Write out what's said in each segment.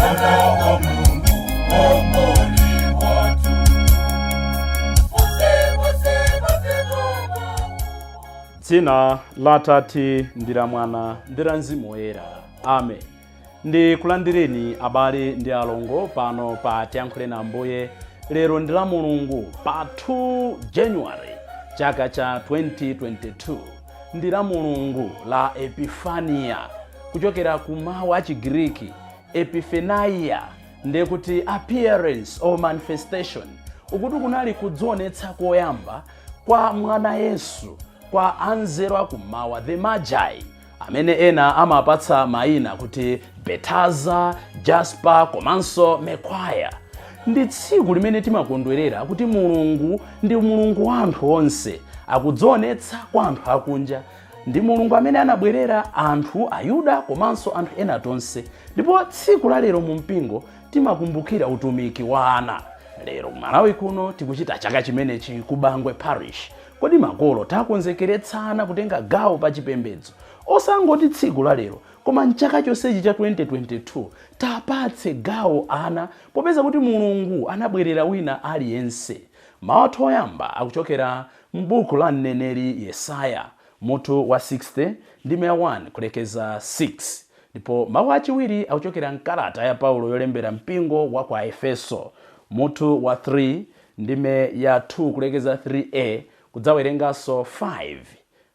Mwana wa Mungu omboni watu. Dzina la Tate ndi la Mwana ndi la Mzimu Woyera. Amen. Ndi kulandireni abale ndi alongo pano pa Tiyankhule na Ambuye. Lero ndi la Mulungu pa 2 January chaka cha 2022. Ndi la Mulungu la Epifania kuchokera ku mawu a Chigiriki epifania, ndiye kuti appearance or manifestation, ukuti kunali kudzionetsa koyamba kwa mwana Yesu kwa anzelo akummawa, the Magi, amene ena amapatsa mayina kuti Betaza, Jasper komanso Mekwaya. Ndi tsiku limene timakondwerera kuti Mulungu ndi Mulungu wa anthu onse, akudzionetsa kwa anthu akunja. Ndi Mulungu amene anabwerera anthu Ayuda komanso anthu ena tonse. Ndipo tsiku la lero mu mpingo timakumbukira utumiki wa ana. Lero Malawi kuno tikuchita chaka chimenechi ku Bangwe Parish. Kodi makolo takonzekeretsana kutenga gawo pa chipembedzo, osangoti tsiku la lero koma mchaka chonsechi cha 2022 tapatse gawo ana, popeza kuti Mulungu anabwerera wina aliyense. Mawu oyamba akuchokera m'buku la mneneri Yesaya mutu wa 60 ndime 1 kulekeza 6, ndipo mawu achiwiri akuchokera mkalata ya Paulo yolembera mpingo wa kwa Efeso mutu wa 3 ndime ya 2 kulekeza 3a kudzawerenganso 5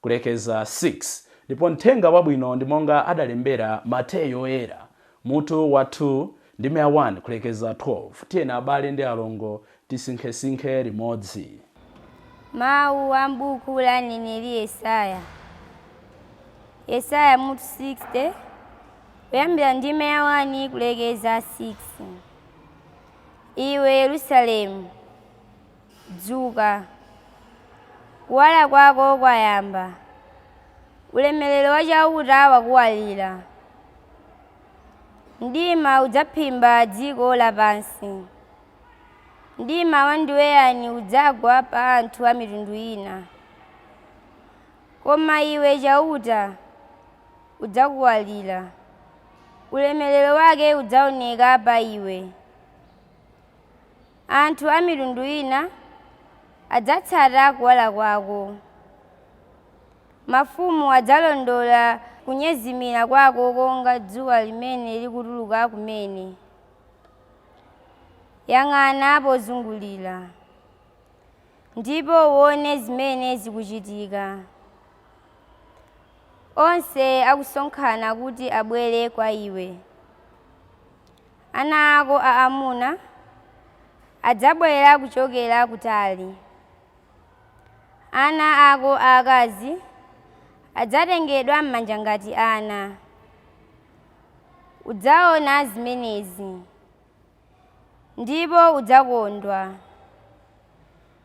kulekeza 6, ndipo mthenga wabwino ndi monga adalembera Mateyo Oyera mutu wa 2 ndime ya 1 kulekeza 12. Tiyeni abale ndi alongo tisinkhesinkhe limodzi. Mawu a m'buku la mneneri Yesaya. Yesaya mutu 60 kuyambira ndime ya 1 kulekeza 6. Iwe Yerusalemu, dzuka, kuwala kwako kwayamba, ulemerero wachauta wakuwalira. Mdima udzaphimba dziko lapansi, mdima wandiweyani udzagwa pa anthu a mitundu ina. Koma iwe chauta udzakuwalira, ulemerero wake udzaoneka pa iwe. Anthu a mitundu ina adzatsata kuwala kwako, mafumu adzalondola kunyezimira kwako konga dzuwa limene likutuluka kumene. Yang'ana pozungulira ndipo uone zimene zikuchitika. Onse akusonkhana kuti abwere kwa iwe. Ana ako aamuna adzabwera kuchokera kutali, ana ako aakazi adzatengedwa m'manja ngati ana. Udzaona zimenezi ndipo udzakondwa,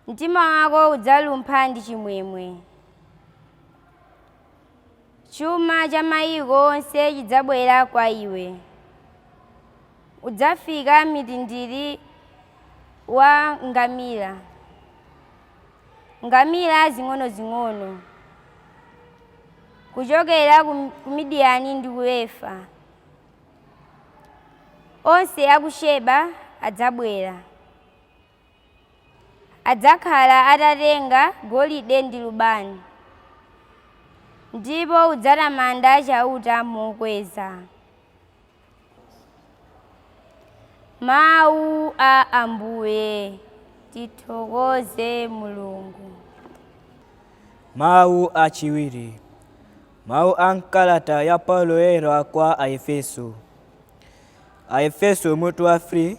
mtima wako udzalumpha ndi chimwemwe. Chuma cha mayiko onse chidzabwera kwa iwe. Udzafika mitindiri wa ngamira, ngamira zing'ono-zing'ono, kuchokera ku Midiyani ndi ku Efa. Onse a ku Sheba adzabwera, adzakhala atatenga golide ndi lubani, ndipo udzatamanda chauta mokweza. Mawu a Ambuye. Tithokoze Mulungu. Mawu achiwiri. Mawu a mkalata ya Paulo Oyera kwa Aefeso. Aefeso mutu wa 3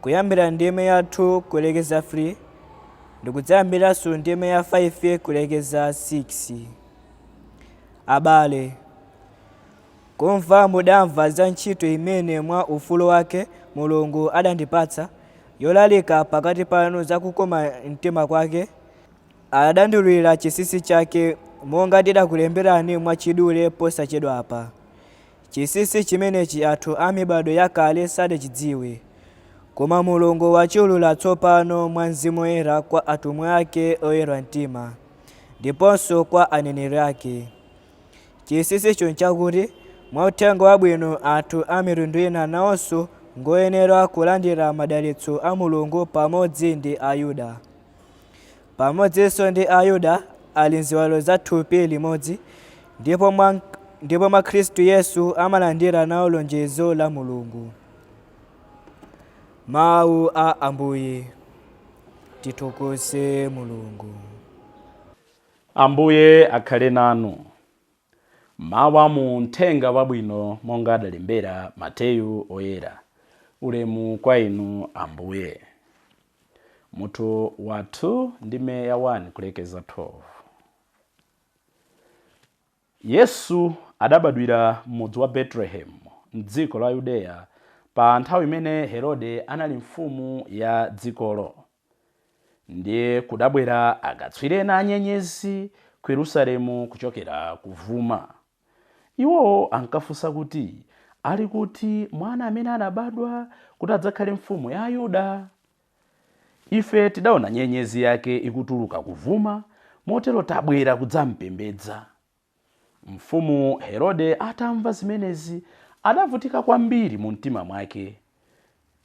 kuyambira ndime ya 2 kulekeza 3 ndikudzayambiranso ndime ya 5 kulekeza 6. Abale, kumva mudamva za ntchito imene mwa ufulu wake Mulungu adandipatsa yolalika pakati panu za kukoma mtima kwake. Adandulira chisisi chake monga tidakulemberani mwachidule posachedwa apa. Chisisi chimenechi anthu a mibado yakale sadachidziwe, koma Mulungu wachiulula tsopano mwa Mzimu Woyera kwa atumwi ake oyera ndiponso kwa aneneri ake. Chisisi chonchakuti Mwa uthenga wabwino anthu a mitundu ina nawonso ngoyenera kulandira madalitso a Mulungu pamodzi ndi Ayuda. Pamodzinso ndi Ayuda ali nziwalo za thupi limodzi, ndipo mwa Khristu Yesu amalandira nawo lonjezo la Mulungu. Mawu a Ambuye. Tithokoze Mulungu. Ambuye akhale nanu. Mawu mu uthenga wabwino monga adalembera Mateyu oyera. Ulemu kwa inu Ambuye. Mutu wathu ndime ya 1 kulekeza 12. Yesu adabadwira m'mudzi wa Betlehemu m'dziko la Yudeya pa nthawi imene Herode anali mfumu ya dzikolo. Ndiye kudabwera akatswiri ena anyenyezi ku Yerusalemu kuchokera kuvuma. Iwo ankafunsa kuti ali kuti mwana amene anabadwa kuti adzakhale mfumu ya Ayuda. Ife tidaona nyenyezi yake ikutuluka kuvuma, motero tabwera kudzampembedza. Mfumu Herode atamva zimenezi adavutika kwambiri mu mtima mwake.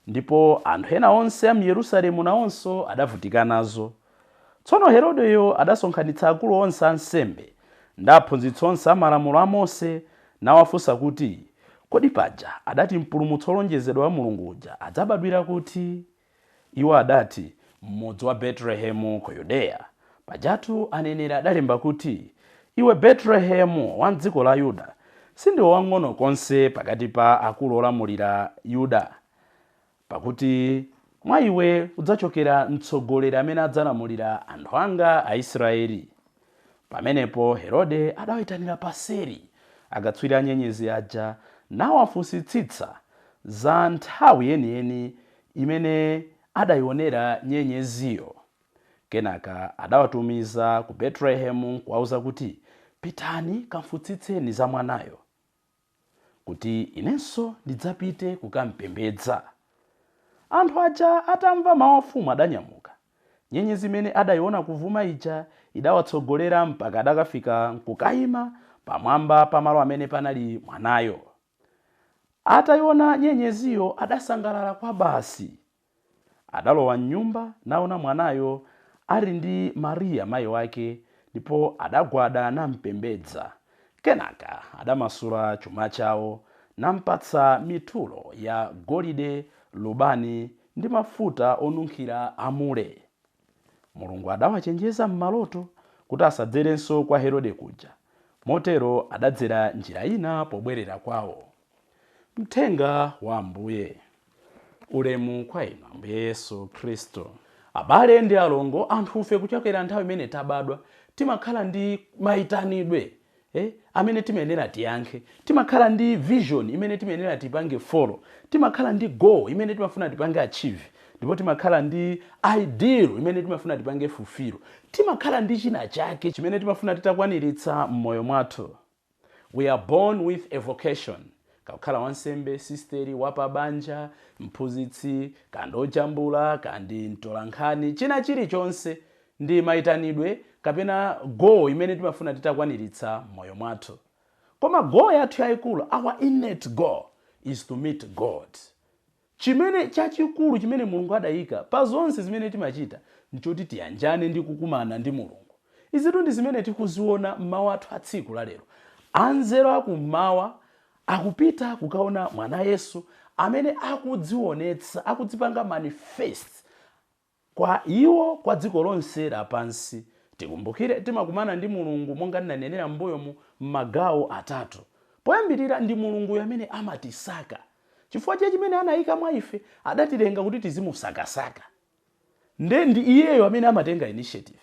Ndipo anthu ena onse a mu Yerusalemu nawonso adavutika nazo. Tsono Herodeyo adasonkhanitsa akulu onse ansembe ndi aphunzitsi onse amalamulo a Mose nawafunsa kuti kodi paja adati mpulumutsi olonjezedwa wa Mulungu uja adzabadwira kuti? Iwo adati m'mudzi wa Betlehemu ku Yudeya. Pajatu aneneri adalemba kuti iwe Betlehemu wa dziko la Yuda sindiwe wang'ono konse pakati pa akulu olamulira Yuda, pakuti mwa iwe udzachokera mtsogoleri amene adzalamulira anthu anga Aisraeli. Pamenepo Herode adawayitanira paseri akatswiri anyenyezi aja nawafunsitsitsa za nthawi yeniyeni imene adayionera nyenyeziyo. Kenaka adawatumiza ku Betlehemu kuwauza kuti pitani kamfunsitseni za mwanayo, kuti inenso ndidzapite kukampembedza. Anthu aja atamva mawu a mfumu adanyamuka. Nyenyezi imene adayiona kuvuma ija idawatsogolera mpaka adakafika kukayima pamwamba pamalo amene panali mwanayo. Atayiona nyenyeziyo adasangalala kwa basi. Adalowa m'nyumba naona mwanayo ali ndi Mariya mayi wake, ndipo adagwada nampembedza. Kenaka adamasula chuma chawo nampatsa mitulo ya golide, lubani ndi mafuta onunkhira amure. Mulungu adawachenjeza m'maloto kuti asadzerenso kwa Herode kuja, motero adadzera njira ina pobwerera kwawo. Mthenga wa Ambuye. Ulemu kwa inu Ambuye Yesu Khristu. Abale ndi alongo, anthufe kuchokera nthawi imene tabadwa timakhala ndi mayitanidwe amene timenera tiyankhe. Timakhala ndi vision imene timenera tipange follow. Timakhala ndi goal imene timafuna tipange achieve. Ndipo timakhala ndi ideal imene timafuna tipange fulfill. Timakhala ndi china chake chimene timafuna titakwaniritsa m'moyo mwathu. We are born with a vocation. Kakhala wansembe, sisteri, wapabanja, mphunzitsi, kandi ojambula, kandi mtolankhani, china chilichonse ndi mayitanidwe kapena goal imene timafuna titakwaniritsa m'moyo mwathu. Koma goal yathu yayikulu, our innate goal, is to meet God. Chimene chachikulu chimene Mulungu adayika pa zonse zimene timachita nchoti tiyanjane ndi kukumana ndi Mulungu. Izitu ndi zimene tikuziona m'mawu athu a tsiku la lero. Anzelo akummawa akupita kukaona mwana Yesu amene akudzionetsa, akudzipanga manifest kwa iwo, kwa dziko lonse lapansi. Tikumbukire timakumana ndi Mulungu monga ndinanenera m'mbuyo mu magawo atatu. Poyambirira ndi Mulungu amene amatisaka. Chifukwa cha chimene anayika mwa ife adatilenga kuti tizimusakasaka. Ndi iyeyo amene amatenga initiative.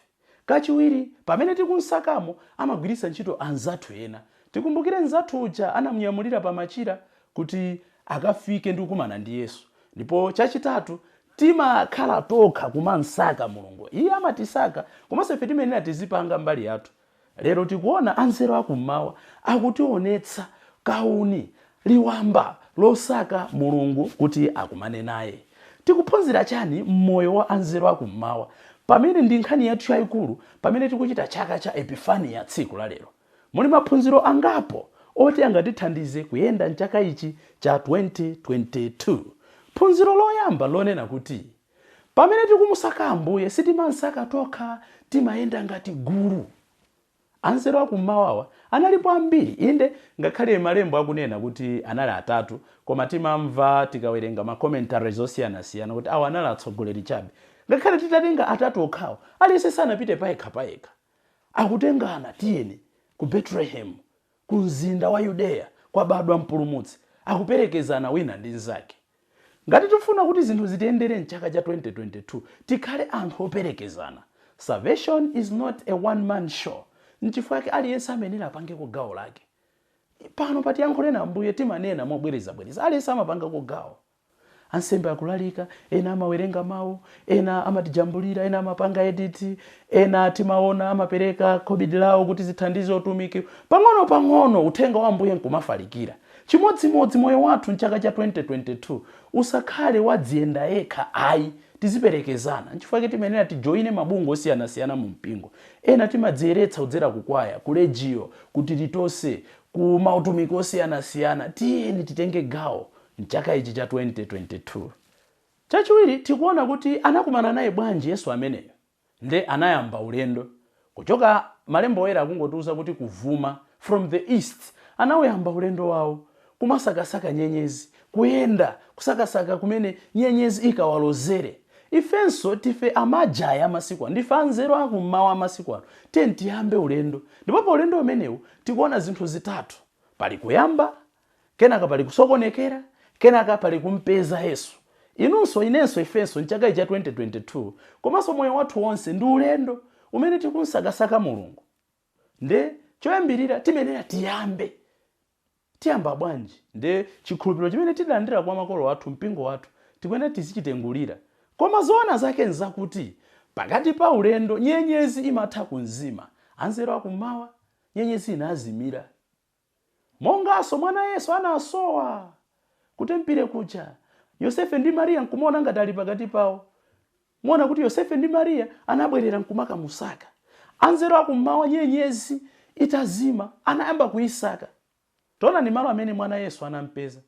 Kachiwiri pamene tikunsakamo amagwiritsa ntchito anzathu ena. Tikumbukire nzathu uja anamunyamulira pa machira kuti akafike ndi kukumana ndi Yesu. Ndipo chachitatu timakhala tokha kumansaka Mulungu. Iye amatisaka komanso ife timenera tizipanga mbali yathu. Lero tikuona anzelo akummawa akutionetsa kauni liwamba losaka Mulungu kuti akumane naye. Tikuphunzira chani mmoyo wa anzelo akummawa pamene ndi nkhani yathu yayikulu pamene tikuchita chaka cha Epifania tsiku la lero? Muli maphunziro angapo oti angatithandize kuyenda mchaka ichi cha 2022. Phunziro loyamba lonena kuti pamene tikumusaka Ambuye sitimansaka tokha, timayenda ngati gulu. Anzeru akummawawa analipo ambiri, inde ngakhale malembo akunena kuti anali atatu, koma timamva tikawerenga ma commentaries osiyanasiyana kuti awa anali atsogoleri chabe. Ngakhale titatenga atatu okhawo, aliyense sanapite payekha. Akutengana tiyeni ku Bethlehem, ku mzinda wa Yudeya kwabadwa mpulumutsi, akuperekezana wina ndi nzake. Ngati tifuna kuti zinthu zitiyendere mchaka cha 2022, tikhale anthu operekezana. Salvation is not a one-man show. Nchifukwa chake aliyense amenera apange ku gawo lake. Pano patiyankhuleni Ambuye timanena mobwereza, aliyense amapanga ku gawo. Ansembe akulalika, ena amawerenga mawu, ena amatijambulira, ena amapanga edit, ena timaona amapereka kobidi lawo kuti zithandize utumiki. Pang'ono uthenga wa Ambuye nkumafalikira. Chimodzimodzi moyo wathu mchaka cha 2022 usakhale wadziyenda yekha ayi, tiziperekezana. Nchifukwa timenera tijoine mabungwe osiyanasiyana mu mpingo. Ena timadziyeretsa kudzera kukwaya, ku redio, kuti litose, ku mautumiki osiyanasiyana. Tiyeni titenge gawo mchaka ichi cha 2022. Chachiwiri tikuona kuti anakumana naye bwanji Yesu ameneyo. Nde anayamba ulendo. Kuchoka malembo oyera akungotiuza kuti kuvuma from the east, anayamba ulendo wawo kumasakasaka nyenyezi, kuyenda kusakasaka kumene nyenyezi ikawalozere. Ifenso tife amajaya masiku ano, ndife anzeru akummawa amasiku ano, tiyambe ulendo. Ndipo pa ulendo umenewu tikuona zinthu zitatu: pali kuyamba, kenaka pali kusokonekera, kenaka pali kumpeza Yesu. Inenso ifenso mchaka cha 2022, komanso moyo wathu wonse ndi ulendo umene tikunsakasaka Mulungu. Nde choyambirira timenera tiyamba bwanji. Nde chikhulupiriro chimene tidalandira kwa makolo athu, mpingo wathu, tikuyenera tizichitengulira. Koma zoona zake nzakuti pakati pa ulendo nyenyezi imatha kunzima. Anzeru akummawa nyenyezi inazimira. Monganso mwana Yesu anasowa kutempire kucha, Yosefe ndi Maria nkumona ngati ali pakati pawo. Muona kuti Yosefe ndi Maria anabwerera nkumaka musaka. Anzeru akummawa nyenyezi itazima, anayamba kuisaka. Tona ni malo amene mwana Yesu anampeza.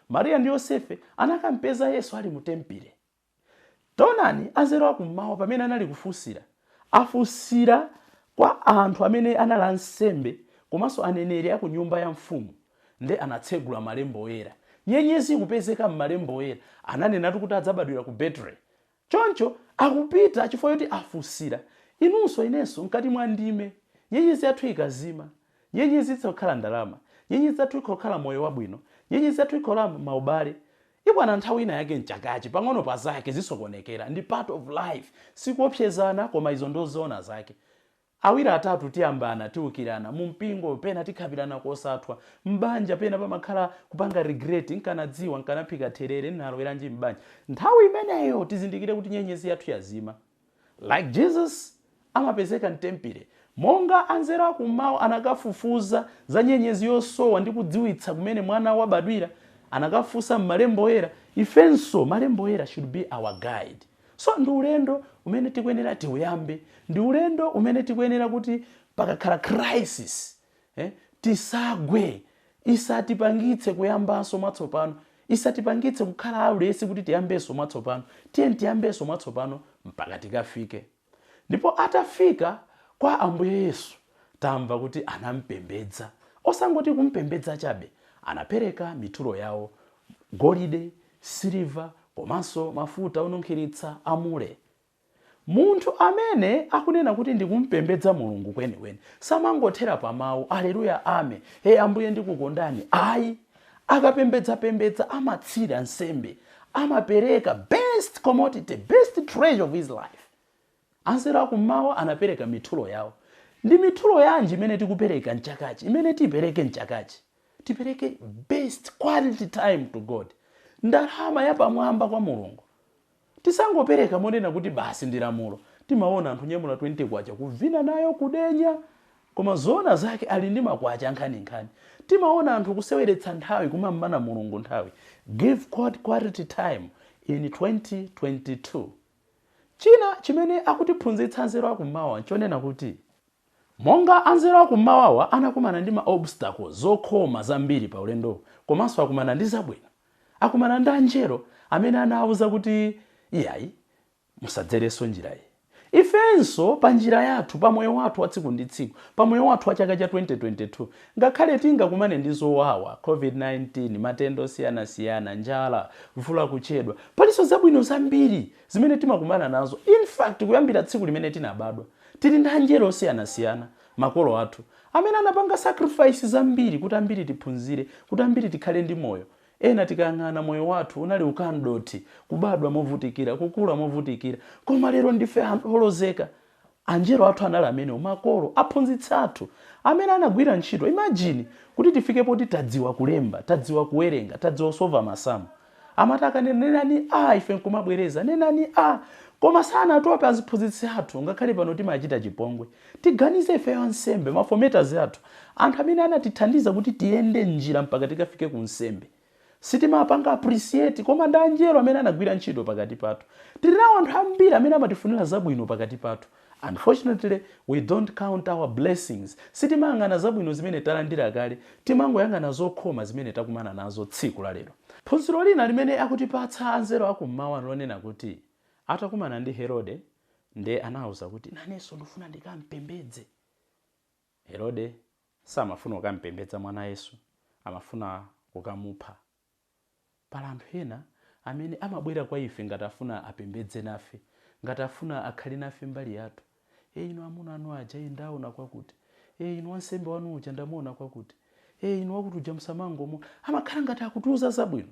Maria ndi Yosefe anakampeza Yesu ali mutempire. Tonani anzeru akummawa pamene anali kufusira, afusira kwa anthu amene anali nsembe komanso aneneri aku nyumba ya mfumu. Nde anatsegula malembo oyera. Nyenyezi kupezeka m'malembo oyera, ananena kuti adzabadwira ku Bethlehem. Choncho akupita chifukwa choti afusira. Inenso mkati mwa ndime, nyenyezi yathu ikazima, nyenyezi idzakhala ndalama, nyenyezi yathu ikokhala moyo wabwino, nyenyezi yathu ikokhala maubale. Ibwana nthawi ina yake mchakachi, pang'ono pa zake zisokonekera, ndi part of life. Sikuopsezana koma izo ndozoona zake. Awiri atatu tiyambana, tiukirana, mumpingo pena tikhabirana kosathwa, mbanja pena pamakhala kupanga regret, nkanadziwa nkanaphika terere nalowera mbanja. Nthawi imeneyo tizindikire kuti nyenyezi yathu yazima. Like Jesus amapezeka mtempire, monga anzeru akummawa anakafufuza za nyenyezi yosowa ndi kudziwitsa kumene mwana wabadwira, anakafusa m'malembo oyera. Ifenso malembo oyera should be our guide. So ndi ulendo umene tikuyenera tiuyambe, ndi ulendo umene tikuyenera kuti pakakhala crisis, tisagwe, isatipangitse kuyambanso mwatsopano, isatipangitse kukhala aulesi kuti tiyambenso mwatsopano. Tiyambenso mwatsopano mpaka tikafike. Ndipo atafika kwa Ambuye Yesu, tamva kuti anampembedza. Osangoti kumpembedza chabe, anapereka mitulo yawo, golide, siliva, komanso mafuta onunkhiritsa amure. Munthu amene akunena kuti ndikumpembedza Mulungu kwenikweni samangothera pa mawu haleluya amen, Ambuye ndikukondani. Ayi, akapembedza amatsira nsembe, amapereka best commodity, best treasure of his life. Anzeru akummawa anapereka mitulo yawo. Ndi mitulo yanji imene tikupereka mchakachi, imene tipereke mchakachi? Tipereke best quality time to God, ndalama yapamwamba kwa Mulungu. Tisangopereka monena kuti basi ndilamulo. Timaona anthu nyamula 20 kwacha kuvina nayo kudenya, koma zoona zake ali ndi makwacha nkhani. Timaona anthu kuseweretsa nthawi kumamana Mulungu nthawi. Give God quality time in 2022. China chimene akutiphunzitsa anzeru akummawa nchonena kuti Monga anzelo akummawawa anakumana ndi ma-obstacles zokhoma zambiri pa ulendo, komanso akumana ndi zabwino. Akumana ndi angelo amene anawuza kuti iyayi musadzerenso njirayi. Ifenso pa njira yathu, pa moyo wathu wa tsiku ndi tsiku, pa moyo wathu wa chaka cha 2022, ngakhale tingakumane ndi zowawa, COVID-19, matenda osiyanasiyana, njala, mvula kuchedwa, palinso zabwino zambiri zimene timakumana nazo. In fact, kuyambira tsiku limene tinabadwa, tili ndi angelo osiyanasiyana, makolo athu amene anapanga sacrifice zambiri kuti ambiri tiphunzire, kuti ambiri tikhale ndi moyo. Ena tikayang'ana moyo wathu unali ukandoti, kubadwa movutikira, kukula movutikira, koma lero ndife holozeka. Angelo athu anali amene, makolo, aphunzitsi athu amene anagwira ntchito. Imagine kuti tifike poti tadziwa kulemba, tadziwa kuwerenga, tadziwa solve masamu. Amataka nenani ife nkumabwereza, nenani koma sana atope aziphunzitsi athu, ngakhale pano timachita chipongwe. Tiganize ife ansembe, mafometers athu, anthu amene anatithandiza kuti tiyende njira mpaka tikafike ku nsembe. Sitimapanga appreciate koma ndi angelo amene anagwira ntchito pakati pathu. Tili nawo anthu ambiri amene amatifunira zabwino pakati pathu. Unfortunately, we don't count our blessings. Sitimangana zabwino zimene talandira kale, timangoyangana zokhoma zimene takumana nazo tsiku la lero. Phunziro lina limene akutipatsa anzelo akummawa lonena kuti atakumana ndi Herode, nde anawuza kuti nanenso ndifuna ndikampembedze. Herode samafuna kukampembedza mwana Yesu, amafuna kukamupha. Pala anthu ena amene amabwera kwa ife ngatafuna apembedze nafe, ngatafuna akhale nafe mbali yathu. Inu amuna anu aja ndaona kwakuti. Inu wansembe wanu uja ndamuona kwakuti. Inu wakuti uja msamangomo. Amakhala ngati akutiuza zabwino.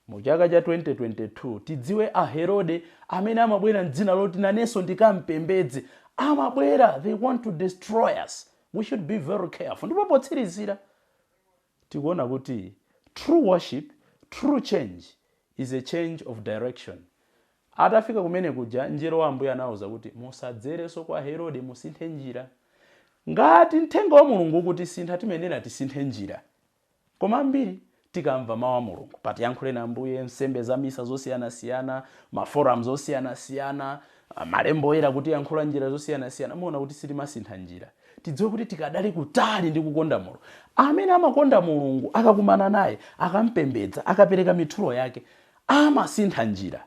Mu chaka cha 2022 tidziwe Herode amene amabwera m'dzina loti nanenso ndikampembedze. Amabwera, they want to destroy us. We should be very careful. Ndipo potsirizira tikuona kuti true worship, true change is a change of direction. Atafika kumene kuja, njero wa Ambuye anawuza kuti musadzerenso kwa Herode, musinthe njira. Ngati mthenga wa Mulungu kuti sintha, timenera tisinthe njira. Koma ambiri tikamva mawu a Mulungu, patiyankhule na Ambuye, nsembe za misa zosiyanasiyana, maforums zosiyanasiyana, malembo oyera kuti yankhula njira zosiyanasiyana, muona kuti sitimasintha njira. Tidziwe kuti tikadali kutali ndi kukonda Mulungu. Amene amakonda Mulungu akakumana naye, akampembedza, akapereka mithulo yake, amasintha njira.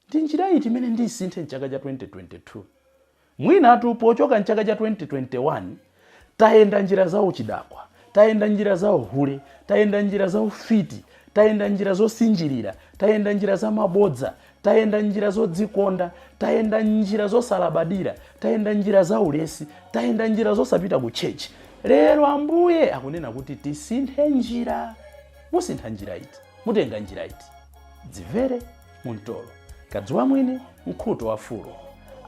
Ndi njira iti imene ndisinthe mchaka cha 2022. Mwina atu pochoka mchaka cha 2021, tayenda njira za uchidakwa, tayenda njira za uhule, tayenda njira za ufiti, tayenda njira zosinjirira, tayenda njira za mabodza, tayenda njira zodzikonda, tayenda njira zosalabadira, tayenda njira za ulesi, tayenda njira zosapita ku church. Lero Ambuye akunena kuti tisinthe njira. Musintha njira iti, mutenga njira iti. Dzimvere muntolo, kadziwa mwini mkhuto wa fulu.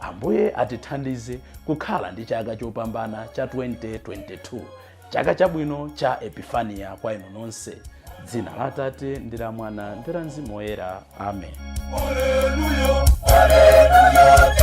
Ambuye atithandize kukhala ndi chaka chopambana cha 2022, chaka chabwino cha Epifania kwa inu nonse. Dzina la Atate ndi la Mwana ndi la Mzimu Woyera. Amen. Hallelujah, hallelujah,